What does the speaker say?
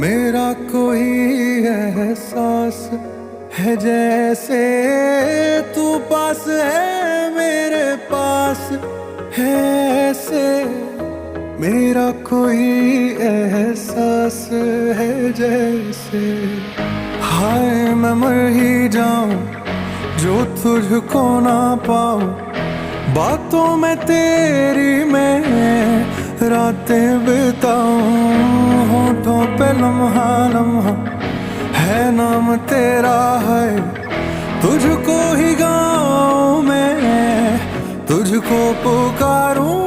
मेरा कोई एहसास है जैसे तू पास है मेरे पास है ऐसे। मेरा कोई एहसास है जैसे हाय मैं मर ही जाऊं जो तुझको ना पाऊं। बातों में तेरी मैं रातें बिताऊं। होठों पे लम्हा लम्हा है नाम तेरा है। तुझको ही गाऊं मैं तुझको पुकारूं।